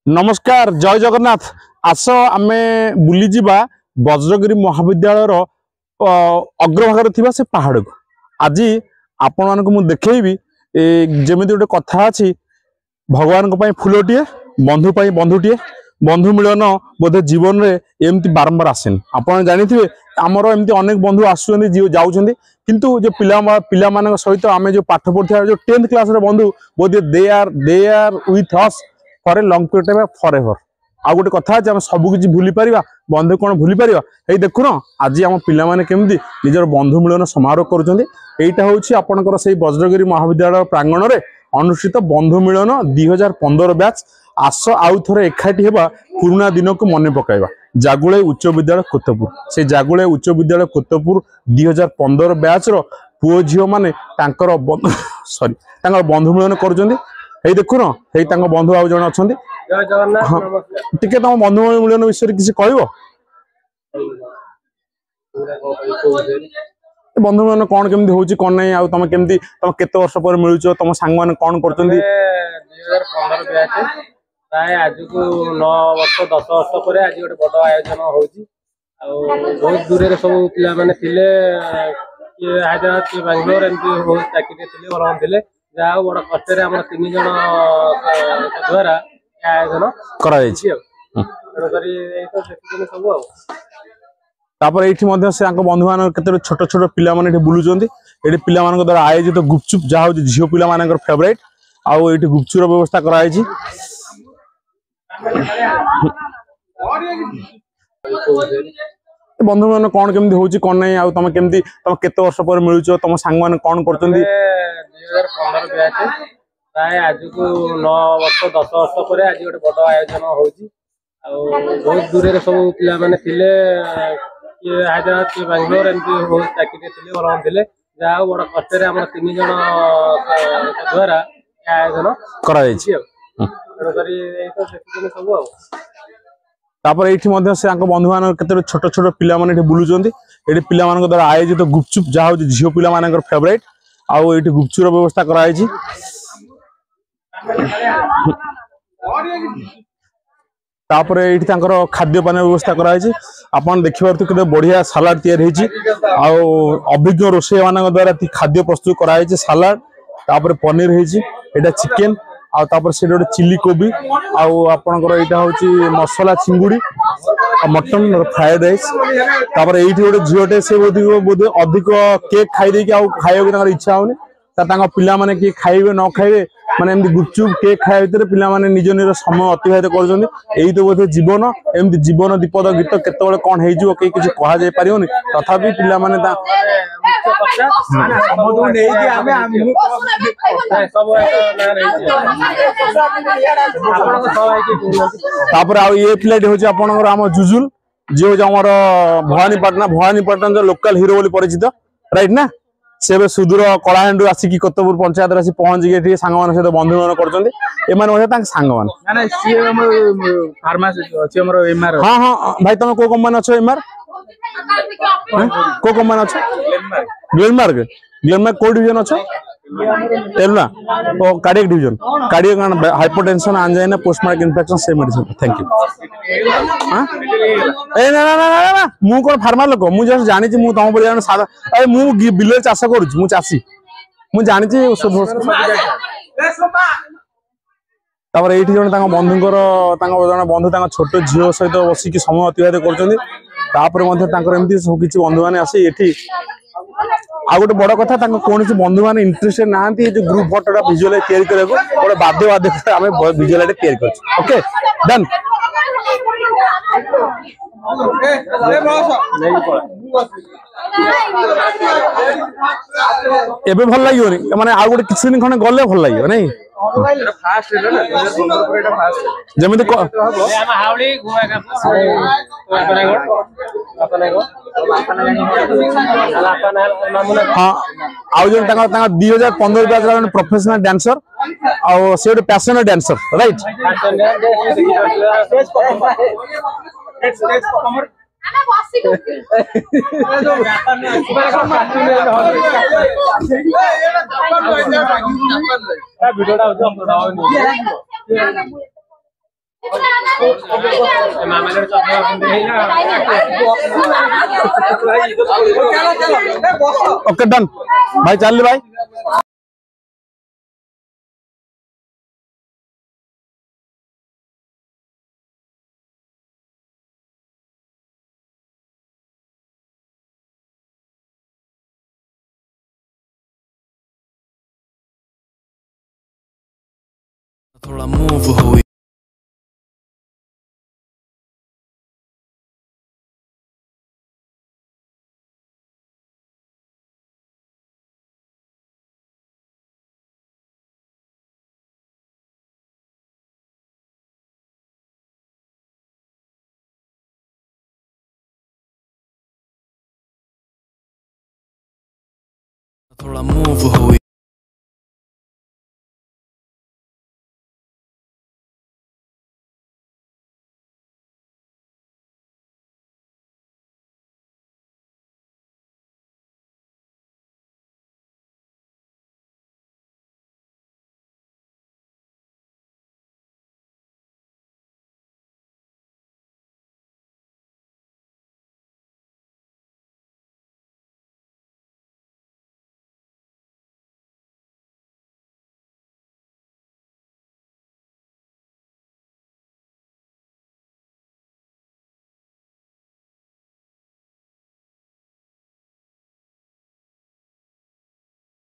नमस्कार जय जगन्नाथ। आस आमे बुली जिबा वज्रगिरी महाविद्यालय अग्रभाग थिबा से पहाड़ को आज आपण मानक मु देखैबी जेमिति गोटे कथा अछि भगवान को पाई फूलटिए बंधु पाई बंधुटिए बंधु मिलन बोधे जीवन रे एमती बारंबार आसेन। आपण जानिथिबे आमर एमती अनेक बंधु आसुचंदी जीव जाउचंदी किंतु जो पिला मानक सहित आमे जो पाठ पढ़िया जो 10th क्लास रे बंधु बोधे they are with us for a long period forever. आ गोटे कथा है सब किसी भूली पारिबा बंधु कौन भूली पारिबा। एई देखुन आज आम पिला माने केमती निजर बंधु मिलन समारोह करुचंदी। एइटा होछि आपनकर सेही वज्रगिरी महाविद्यालय प्रांगण रे अनुष्ठित बंधु मिलन 2015 बैच। आस आउ थरे एकाठी हेबा पुराना दिन को मने पकाइबा। जागुळे उच्च विद्यालय कोतपुर से जागुळे उच्च विद्यालय कोतपुर 2015 बैच रो पुओ झियो माने तांकर सॉरी तांकर बंधु मिलन करुचंदी। एई देखुन एई तांकर बंधु आउ जण अछंदी। जय जगन्नाथ नमस्कार। टिके तम बंधु मिलन विषय किसी कहबो। बंधु मिलन कोन केमती होउची कोन नै आ तम केमती तम केते वर्ष पर मिलुचो तम संग माने कोन करचंदी। 2015 बैच प्राय आज को 9 वर्ष 10 वर्ष पर आज गोटे बड़ आयोजन होउची आ बहुत दूर रे सब पिला माने थिले के हैदराबाद के बेंगलोर एमपी बहुत चाकरी थिले बरम थिले जा बड़ कष्ट रे हमर 3 जण द्वारा आयोजन करा जायछि। करी ए तो देखिन सब आ तापर एठी मध्ये से आंक बंधु मान केते छोट छोट पिला माने एठी बुलुचंदी। एठी पिला मान द्वारा आयोजित गुपचुप जा हो झियो पिला मानकर फेवरेट आ एठी गुपचुप रो व्यवस्था करा जायछि। बंधु मान कोन केमती होउची कोन नै आ तम केमती तम केते वर्ष पर मिलुचो तम संग मान कोन करचंदी। 2015 बैच प्राय आज को 9 वर्ष 10 वर्ष पर आज गोटे बड़ आयोजन होउची आ बहुत दूर रे सब पिला माने थिले के हैदराबाद के बेंगलोर एमपी बहुत चाकरी थिले बरम थिले जा बड़ कष्ट रे हमर 3 जण द्वारा आयोजन करा जायछि। करी ए तो देखिन सब आ तापर एठी मध्ये से आंक बंधु मान केते छोट छोट पिला माने एठी बुलुचंदी। एठी पिला मान द्वारा आयोजित गुपचुप जा हो झियो पिला मानकर फेवरेट आ एठी गुपचुप रो व्यवस्था करा जायछि। तापर एठी तांकर खाद्य पानी व्यवस्था करा जायछि। आपण देखिबार तो केते बढ़िया सलाड तयार हेछि आ अभिज्ञ रोषे मानक द्वारा ती खाद्य प्रस्तुत करा जायछि। सलाड तापर पनीर हेछि एटा चिकन आ तापर से गोटे चिली कोबी आ आपनकर एटा होछि मसाला चिंगुड़ी आ मटन फ्राइड राइस। तापर एठी गोटे झियोटे से बोधे अधिक केक खाइ देकी आ खाइबे तांकर इच्छा होनी तांका पिला माने कि खाइबे न खाइबे माने एमदी गुपचुप केक खाइ भीतर पिला माने निज निज समय अतिबाहित करजोनी। एई तो बोधे जीवन एमदी जीवन दीपद गीत केतेबेले कोन हेइ जिवो के किछ कहा जाय परियोनी तथापि पिला माने ता तापर आ ये प्लेट होछि आपनकर आम जुजुल जे हो हमर भवानीपाटना जो लोकल हीरो बोली परिचित राइट ना से सुदूर कलाहांडू आसिकी कोतपुर पंचायत आसी पहुंच गए सांग मान सहित बंधु मन कर सांग मान हाँ हाँ भाई तुम को कंपनी अच्छो एमआर को कंपनी अच्छो ग्लेनमार्क ग्लेनमार्क को डिवीजन अच्छो टेलना तो cardiac division cardiac hypertension angina postmark infection से मेडिसिन। Thank you. हां ए ना ना ना ना मु कोन फार्मर लोक मु जस्ट जानि छी मु तम पर जान सादा ए मु बिलेर चाष करू छी मु चासी मु जानि छी औषध तापर एठी जण तांग बंधुकर तांग जण बंधु तांग छोट झियो सहित बसी की समय अतिबाहित करचंदी। तापर मध्ये तांकर एमती सब किछि बंधु माने आसी एठी आ गोटे बड़ कथा तांको कोनसी बंधु माने इंटरेस्टेड नाहंती जो ग्रुप फोटोटा विजुअल तयार करे गोटे बाध्य आमे विजुअल तयार करछ। ओके डन एबे भल लागियोनी माने आ गोटे किछि दिन खने गले भल लागियो नै फास्ट रे ना 2015 पर एटा फास्ट जेमिति हम हावली गोवा का हाँ आउ जो 2015 बैच रा प्रोफेशनल डांसर आ से पैशनेट डांसर राइट मामाले चप्पल पिन्धे हैन ओके डन भाई चल भाई थोड़ा मूव हुई थोड़ा मूव हुई